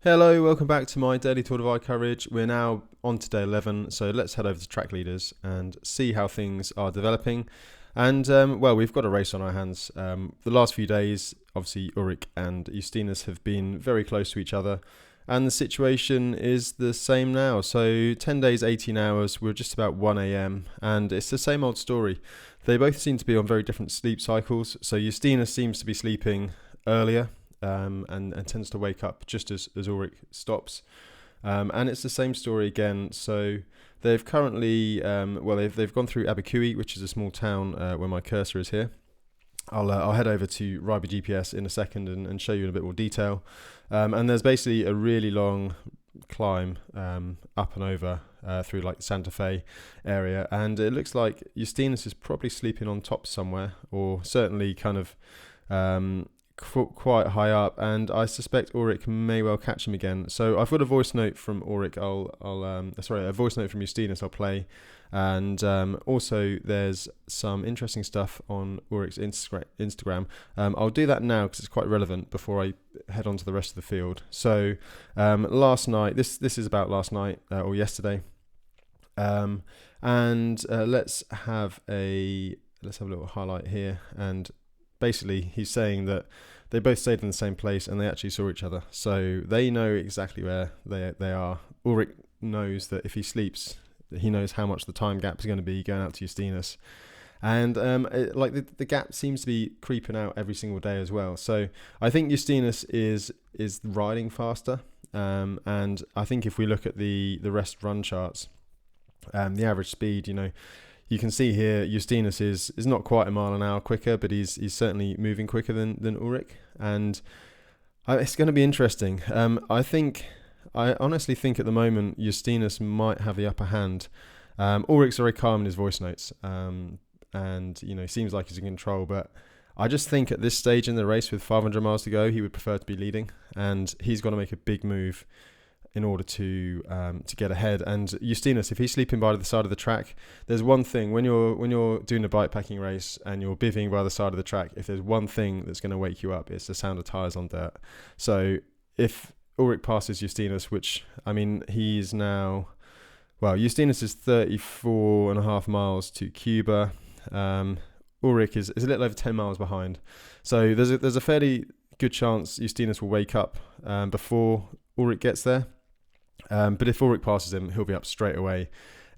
Hello, welcome back to my daily Tour de Vie coverage. We're now on to day 11, so let's head over to track leaders and see how things are developing. And well, we've got a race on our hands. The last few days, obviously, Ulrich and Justinas have been very close to each other, and the situation is the same now. So 10 days, 18 hours, we're just about 1 a.m, and it's the same old story. They both seem to be on very different sleep cycles. So Justinas seems to be sleeping earlier. And tends to wake up just as Ulrich stops. And it's the same story again. So they've currently, they've gone through Abercwmboi, which is a small town where my cursor is here. I'll head over to Ride by GPS in a second and show you in a bit more detail. And there's basically a really long climb up and over through like the Santa Fe area. And it looks like Justinas is probably sleeping on top somewhere, or certainly kind of quite high up, and I suspect Ulrich may well catch him again. So I've got a voice note from Ulrich. A voice note from Justinas I'll play, and also there's some interesting stuff on Ulrich's Instagram. I'll do that now because it's quite relevant before I head on to the rest of the field. So last night, this is about last night or yesterday, and let's have a little highlight here. And basically, he's saying that they both stayed in the same place and they actually saw each other. So they know exactly where they are. Ulrich knows that if he sleeps, he knows how much the time gap is going to be going out to Justinas. And the gap seems to be creeping out every single day as well. So I think Justinas is riding faster. And I think if we look at the rest run charts, the average speed, you can see here Justinas is not quite a mile an hour quicker, but he's certainly moving quicker than Ulrich, and it's going to be interesting. I honestly think at the moment Justinas might have the upper hand. Ulrich's very calm in his voice notes, and seems like he's in control. But I just think at this stage in the race, with 500 miles to go, he would prefer to be leading, and he's got to make a big move in order to get ahead. And Justinas, if he's sleeping by the side of the track, there's one thing when you're doing a bikepacking race and you're bivvying by the side of the track, if there's one thing that's going to wake you up, it's the sound of tires on dirt. So if Ulrich passes Justinas, which he's now, Justinas is 34.5 miles to Cuba. Ulrich is a little over 10 miles behind. So there's a fairly good chance Justinas will wake up before Ulrich gets there. But if Ulrich passes him, he'll be up straight away.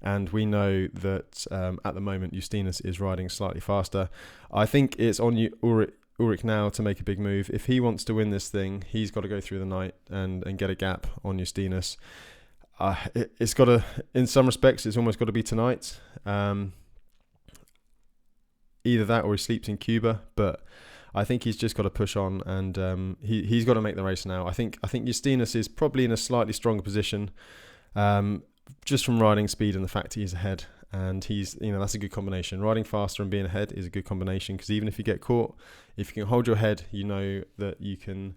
And we know that at the moment, Justinas is riding slightly faster. I think it's on Ulrich now to make a big move. If he wants to win this thing, he's got to go through the night and get a gap on Justinas. It's got to, in some respects, it's almost got to be tonight. Either that or he sleeps in Cuba. But I think he's just got to push on, and he's got to make the race now. I think Justinas is probably in a slightly stronger position, just from riding speed and the fact he's ahead. And that's a good combination. Riding faster and being ahead is a good combination, because even if you get caught, if you can hold your head, you know that you can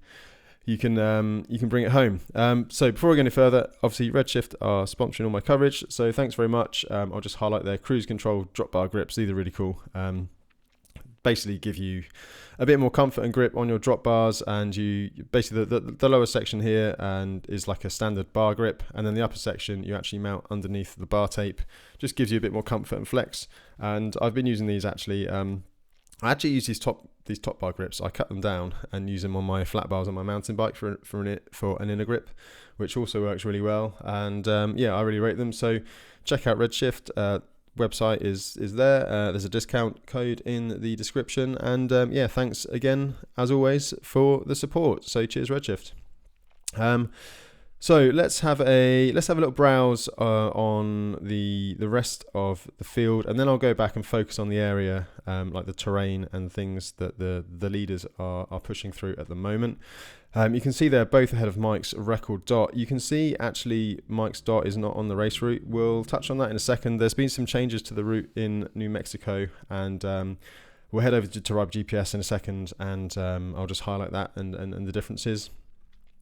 bring it home. So before we go any further, obviously Redshift are sponsoring all my coverage, so thanks very much. I'll just highlight their cruise control drop bar grips. These are really cool. Basically give you a bit more comfort and grip on your drop bars, and you basically the lower section here and is like a standard bar grip, and then the upper section you actually mount underneath the bar tape. Just gives you a bit more comfort and flex. And I've been using these actually. I actually use these top bar grips. I cut them down and use them on my flat bars on my mountain bike for an inner grip, which also works really well. And I really rate them. So check out Redshift. Website is there. There's a discount code in the description, and thanks again as always for the support. So cheers Redshift. So let's have a little browse on the rest of the field, and then I'll go back and focus on the area, like the terrain and things that the leaders are pushing through at the moment. You can see they're both ahead of Mike's record dot. You can see actually Mike's dot is not on the race route. We'll touch on that in a second. There's been some changes to the route in New Mexico, and we'll head over to Ride by GPS in a second, and I'll just highlight that and the differences.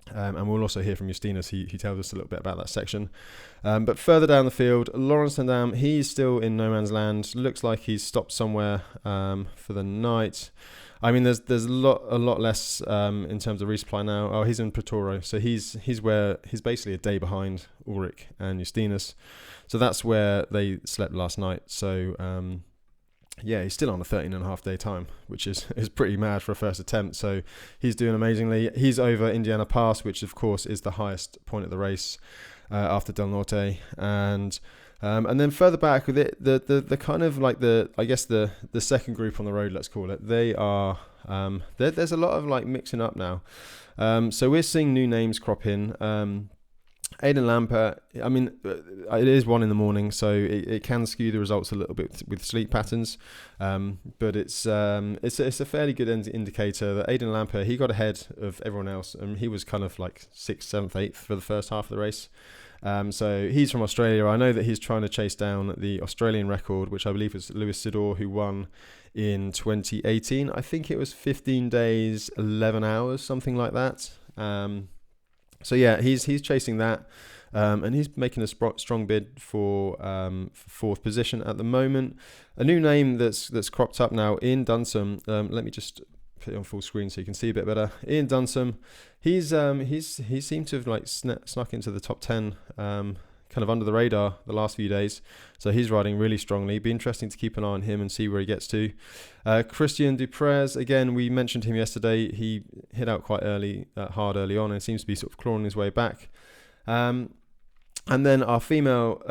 And we'll also hear from Justinas. He tells us a little bit about that section. But further down the field, Laurens ten Dam, he's still in no man's land. Looks like he's stopped somewhere for the night. I mean, there's a lot less in terms of resupply now. Oh, he's in Protoro, so he's basically a day behind Ulrich and Justinas. So that's where they slept last night. So yeah, he's still on a 13.5 day time, which is pretty mad for a first attempt. So he's doing amazingly. He's over Indiana Pass, which of course is the highest point of the race after Del Norte, and then further back with it, the kind of like the second group on the road, let's call it. They are there's a lot of like mixing up now. So we're seeing new names crop in. Aidan Lamper, I mean, it is 1 a.m, so it can skew the results a little bit with sleep patterns, but it's a fairly good indicator that Aidan Lamper, he got ahead of everyone else, and he was kind of like 6th, 7th, 8th for the first half of the race. So he's from Australia. I know that he's trying to chase down the Australian record, which I believe was Lewis Sidor, who won in 2018. I think it was 15 days, 11 hours, something like that. So yeah, he's chasing that, and he's making a strong bid for 4th position at the moment. A new name that's cropped up now, Ian Dunsum. Let me just put it on full screen so you can see a bit better. Ian Dunsum, he seemed to have like snuck into the top 10, kind of under the radar the last few days. So he's riding really strongly. It'd be interesting to keep an eye on him and see where he gets to. Christian Duprez, again, we mentioned him yesterday. He hit out quite hard early on, and seems to be sort of clawing his way back. And then our female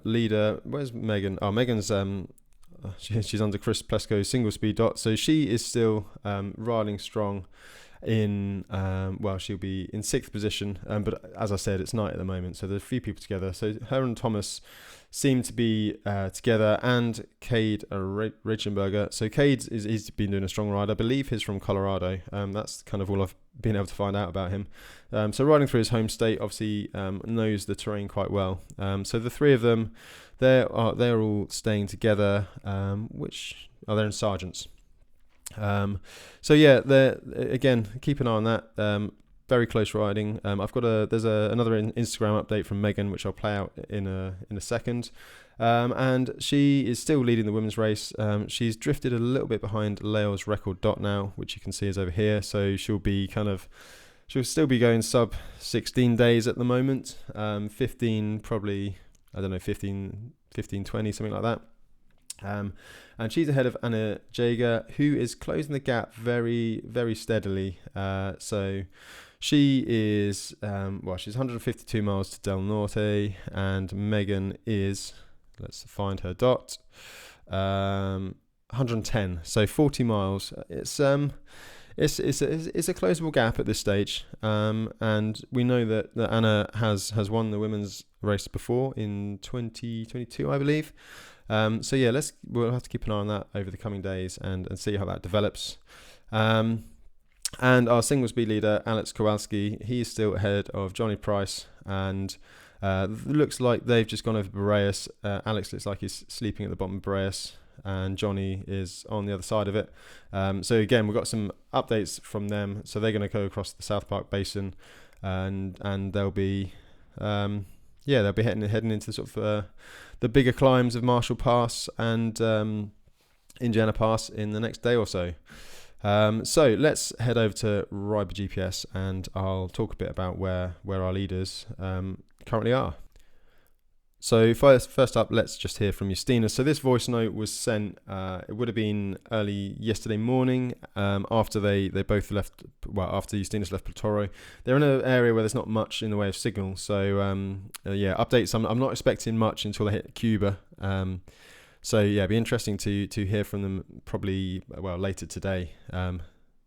leader, where's Megan? Oh, Megan's she's under Chris Plesko's single speed dot, so she is still riding strong. She'll be in 6th position, but as I said, it's night at the moment, so there's a few people together. So her and Thomas seem to be together, and Cade Reichenberger. So he's been doing a strong ride. I believe he's from Colorado. That's kind of all I've been able to find out about him. So riding through his home state, obviously knows the terrain quite well. So the three of them, they're all staying together, they're in sergeants. So yeah, again, keep an eye on that. Very close riding. There's another Instagram update from Megan, which I'll play out in a second. And she is still leading the women's race. She's drifted a little bit behind Lael's record dot now, which you can see is over here. So she'll still be going sub 16 days at the moment. 15 probably, I don't know, 15, 20, something like that. And she's ahead of Anna Jaeger, who is closing the gap very, very steadily. So she is, she's 152 miles to Del Norte, and Megan is, let's find her dot, 110. So 40 miles. It's a closable gap at this stage, and we know that Anna has won the women's race before in 2022, I believe. So yeah, we'll have to keep an eye on that over the coming days and see how that develops. And our single speed leader, Alex Kowalski, he's still ahead of Johnny Price, and looks like they've just gone over Boreas. Alex looks like he's sleeping at the bottom of Boreas, and Johnny is on the other side of it. So again, we've got some updates from them. So they're going to go across the South Park Basin, and they'll be heading into sort of the bigger climbs of Marshall Pass and Indiana Pass in the next day or so. So let's head over to Riber GPS, and I'll talk a bit about where our leaders currently are. So first up, let's just hear from Justinas. So this voice note was sent, it would have been early yesterday morning, after they both left, after Justinas left Platoro. They're in an area where there's not much in the way of signal. So updates, I'm not expecting much until they hit Cuba. So yeah, it'd be interesting to hear from them probably, later today,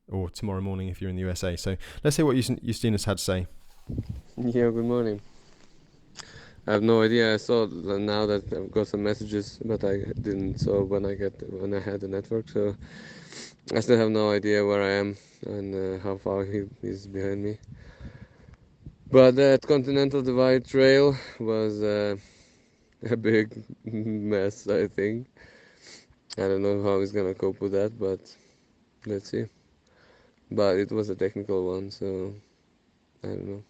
or tomorrow morning if you're in the USA. So let's hear what Justinas had to say. Yeah, good morning. I have no idea. I saw now that I've got some messages, but I didn't saw when I had the network. So I still have no idea where I am and how far he's behind me. But that Continental Divide Trail was a big mess, I think. I don't know how he's gonna cope with that, but let's see. But it was a technical one, so I don't know.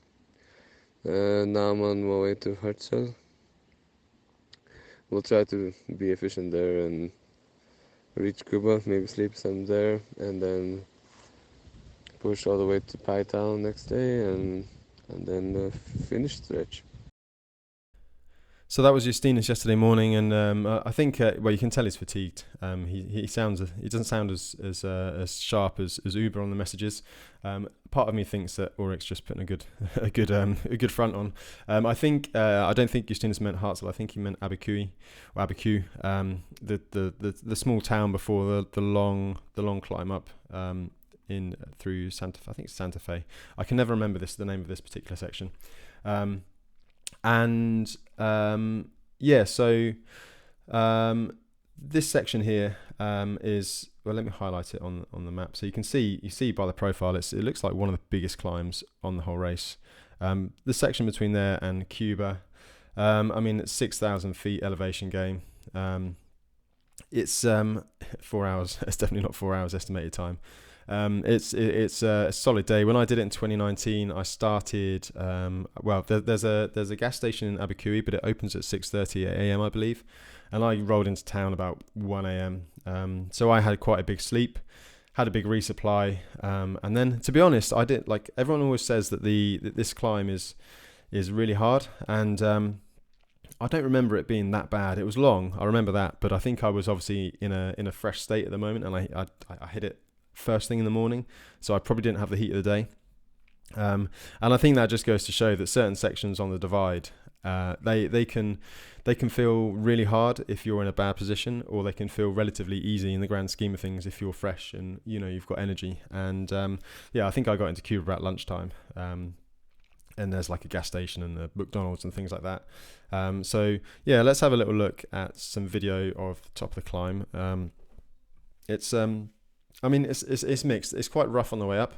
Now I'm on my way to Herzl. We'll try to be efficient there and reach Cuba, maybe sleep some there, and then push all the way to Pi Town next day, and then finish stretch. So that was Justinas yesterday morning, and I think well, you can tell he's fatigued. He doesn't sound as sharp as Uber on the messages. Part of me thinks that Ulrich's just putting a good front on. I don't think Justinas meant Hartzell. I think he meant Abiquiu, the small town before the long climb up in through Santa. I think it's Santa Fe. I can never remember the name of this particular section. This section here is, well, let me highlight it on the map. So you see by the profile, it looks like one of the biggest climbs on the whole race. The section between there and Cuba, it's 6,000 feet elevation gain. It's 4 hours. It's definitely not 4 hours estimated time. It's a solid day. When I did it in 2019, I started. There's a gas station in Abiquiu, but it opens at 6:30 a.m. I believe, and I rolled into town about 1 a.m. So I had quite a big sleep, had a big resupply, and then to be honest, I did like everyone always says that this climb is really hard, and I don't remember it being that bad. It was long, I remember that, but I think I was obviously in a fresh state at the moment, and I hit it first thing in the morning, so I probably didn't have the heat of the day, and I think that just goes to show that certain sections on the divide, they can feel really hard if you're in a bad position, or they can feel relatively easy in the grand scheme of things if you're fresh and you've got energy. And I think I got into Cuba at lunchtime, and there's like a gas station and a McDonald's and things like that. Let's have a little look at some video of the top of the climb. It's mixed. It's quite rough on the way up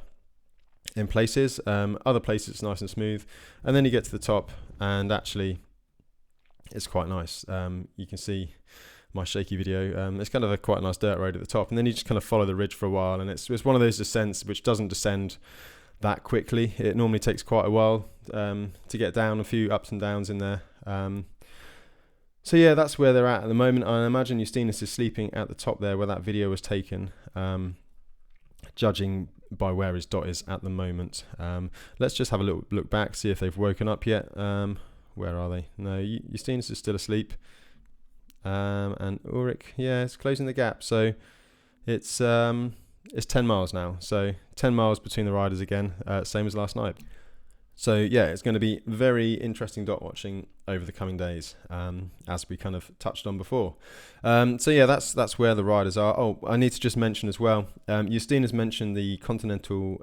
in places. Other places it's nice and smooth. And then you get to the top and actually it's quite nice. You can see my shaky video. It's kind of quite a nice dirt road at the top. And then you just kind of follow the ridge for a while. And it's one of those descents which doesn't descend that quickly. It normally takes quite a while to get down, a few ups and downs in there. That's where they're at the moment. I imagine Justinas is sleeping at the top there where that video was taken, judging by where his dot is at the moment. Let's just have a little look back, see if they've woken up yet. Where are they? No, Justinas is still asleep. And Ulrich, it's closing the gap. So it's 10 miles now. So 10 miles between the riders again, same as last night. So it's going to be very interesting dot watching over the coming days, as we kind of touched on before. That's where the riders are. Oh, I need to just mention as well, Justinas mentioned the Continental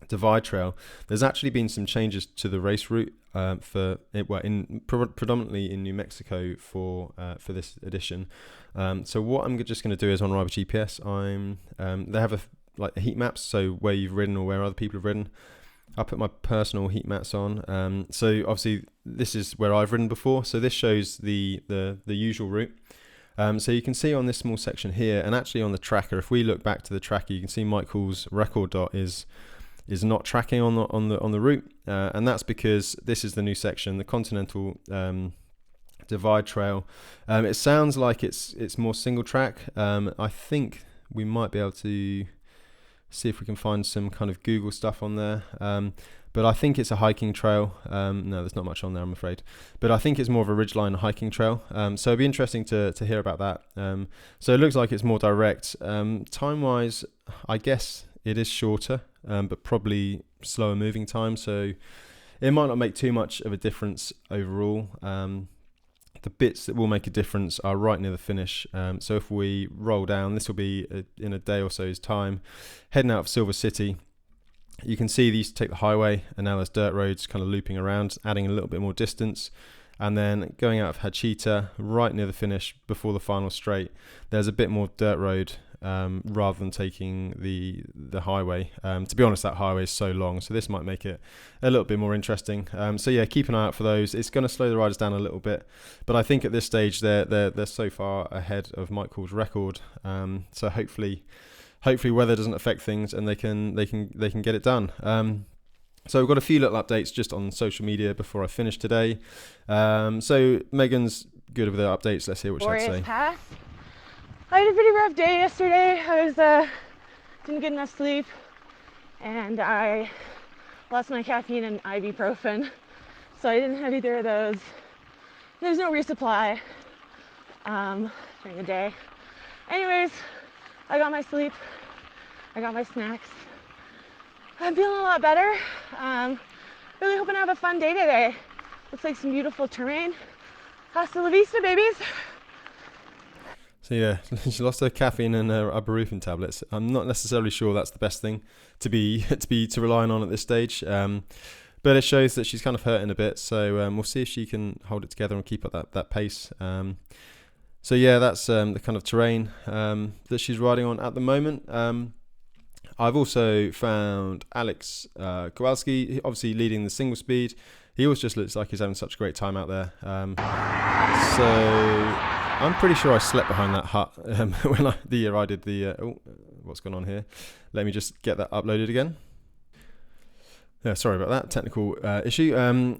Divide Trail. There's actually been some changes to the race route predominantly in New Mexico for this edition. So what I'm just going to do is on Rider GPS, they have a heat maps, so where you've ridden or where other people have ridden. I'll put my personal heat maps on. So obviously this is where I've ridden before. So this shows the usual route. So you can see on this small section here, and actually on the tracker, if we look back to the tracker, you can see Michael's record dot is not tracking on the route, and that's because this is the new section, the Continental Divide Trail. It sounds like it's more single track. I think we might be able to see if we can find some kind of Google stuff on there, but I think it's a hiking trail. No, there's not much on there, I'm afraid, but I think it's more of a ridgeline hiking trail, so it'd be interesting to hear about that. So it looks like it's more direct. Time wise, I guess it is shorter, but probably slower moving time, so it might not make too much of a difference overall. The bits that will make a difference are right near the finish. So if we roll down, this will be in a day or so's time, heading out of Silver City. You can see these take the highway, and now there's dirt roads kind of looping around, adding a little bit more distance. And then going out of Hachita, right near the finish, before the final straight, there's a bit more dirt road rather than taking the highway. To be honest, that highway is so long, so this might make it a little bit more interesting. Keep an eye out for those. It's going to slow the riders down a little bit, but I think at this stage they're so far ahead of Michael's record. So hopefully weather doesn't affect things and they can get it done. So we've got a few little updates just on social media before I finish today. So Megan's good with the updates. Let's hear what she had to say. Pass. I had a pretty rough day yesterday. I was didn't get enough sleep, and I lost my caffeine and ibuprofen, so I didn't have either of those. There's no resupply during the day. Anyways, I got my sleep. I got my snacks. I'm feeling a lot better. Really hoping to have a fun day today. Looks like some beautiful terrain. Hasta la vista, babies. So yeah, she lost her caffeine and her ibuprofen tablets. I'm not necessarily sure that's the best thing to be relying on at this stage, but it shows that she's kind of hurting a bit. So we'll see if she can hold it together and keep up that pace. So yeah, that's the kind of terrain that she's riding on at the moment. I've also found Alex Kowalski, obviously leading the single speed. He always just looks like he's having such a great time out there. So I'm pretty sure I slept behind that hut when the year I did the... what's going on here? Let me just get that uploaded again. Yeah, sorry about that technical issue.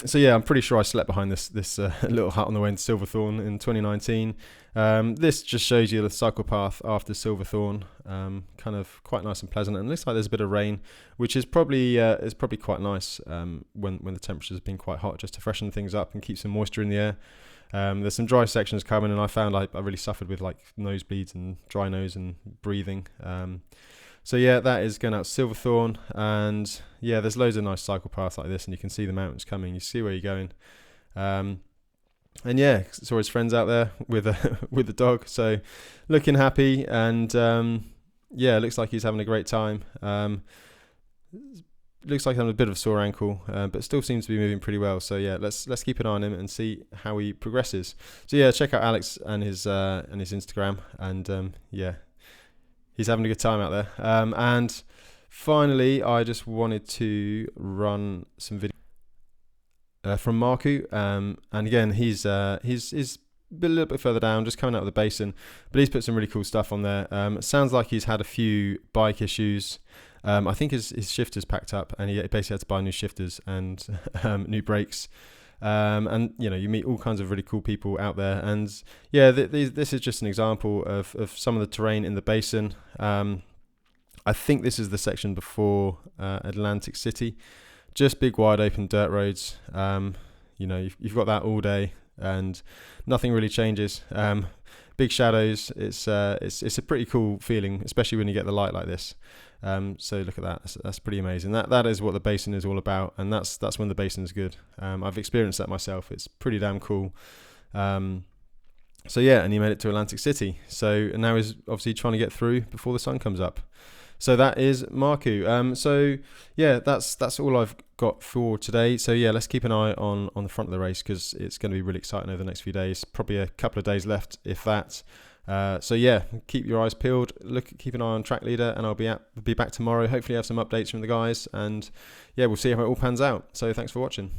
So yeah, I'm pretty sure I slept behind this little hut on the way into Silverthorn in 2019. This just shows you the cycle path after Silverthorn. Kind of quite nice and pleasant, and it looks like there's a bit of rain, which is probably quite nice when the temperature's been quite hot, just to freshen things up and keep some moisture in the air. There's some dry sections coming, and I found I really suffered with like nosebleeds and dry nose and breathing. So yeah, that is going out Silverthorn, and yeah, there's loads of nice cycle paths like this, and you can see the mountains coming. You see where you're going, and yeah, saw his friends out there with with the dog, so looking happy, and yeah, looks like he's having a great time. Looks like having a bit of a sore ankle, but still seems to be moving pretty well. So yeah, let's keep an eye on him and see how he progresses. So yeah, check out Alex and his Instagram, and yeah. He's having a good time out there. And finally, I just wanted to run some video from Marku. And again, he's a little bit further down, just coming out of the basin. But he's put some really cool stuff on there. It sounds like he's had a few bike issues. I think his shifters packed up, and he basically had to buy new shifters and new brakes. And you know, you meet all kinds of really cool people out there, and yeah, this is just an example of some of the terrain in the basin. I think this is the section before Atlantic City, just big wide open dirt roads. You know, you've got that all day, and nothing really changes. Big shadows. It's a pretty cool feeling, especially when you get the light like this. So look at that. That's pretty amazing. That is what the basin is all about, and that's when the basin is good. I've experienced that myself. It's pretty damn cool. So yeah, and he made it to Atlantic City. So and now he's obviously trying to get through before the sun comes up. So that is Marku. So yeah, that's all I've got for today. So yeah, let's keep an eye on the front of the race, because it's going to be really exciting over the next few days. Probably a couple of days left, if that. So yeah, keep your eyes peeled. Keep an eye on Track Leader, and I'll be back tomorrow. Hopefully, have some updates from the guys, and yeah, we'll see how it all pans out. So thanks for watching.